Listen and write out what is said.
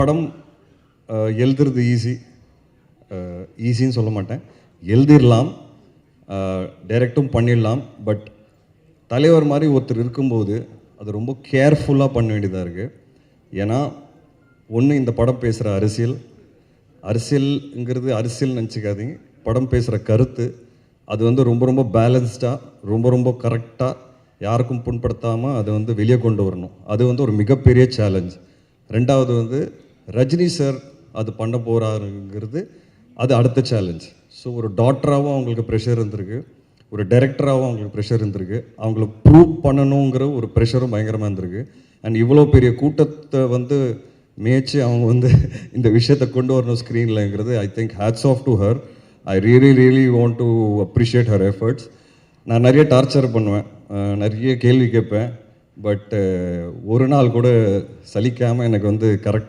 படம் எழுதுறது ஈஸின்னு சொல்ல மாட்டேன், எழுதிடலாம், டைரக்டும் பண்ணிடலாம். பட் தலைவர் மாதிரி ஒருத்தர் இருக்கும்போது அது ரொம்ப கேர்ஃபுல்லாக பண்ண வேண்டியதாக இருக்குது. ஏன்னா ஒன்று, இந்த படம் பேசுகிற அரசியல்ங்கிறது அரசியல் நினச்சிக்காதீங்க. படம் பேசுகிற கருத்து அது வந்து ரொம்ப ரொம்ப பேலன்ஸ்டாக, ரொம்ப ரொம்ப கரெக்டாக, யாருக்கும் புண்படுத்தாமல் அதை வந்து வெளியே கொண்டு வரணும். அது வந்து ஒரு மிகப்பெரிய சேலஞ்ச். ரெண்டாவது வந்து ரஜினி சார் அது பண்ண போகிறாருங்கிறது அது அடுத்த சேலஞ்ச். ஸோ ஒரு டாக்டராகவும் அவங்களுக்கு ப்ரெஷர் இருந்திருக்கு, ஒரு டைரக்டராகவும் அவங்களுக்கு ப்ரெஷர் இருந்திருக்கு, அவங்கள ப்ரூவ் பண்ணணுங்கிற ஒரு ப்ரெஷரும் பயங்கரமாக இருந்திருக்கு. அண்ட் இவ்வளோ பெரிய கூட்டத்தை வந்து மேய்ச்சி அவங்க வந்து இந்த விஷயத்தை கொண்டு வரணும் ஸ்க்ரீன்லங்கிறது I think hats off to her. I really want to appreciate her efforts. நான் நிறைய டார்ச்சர் பண்ணுவேன், நிறைய கேள்வி கேட்பேன். பட் ஒரு நாள் கூட சலிக்காமல் எனக்கு வந்து கரெக்ட்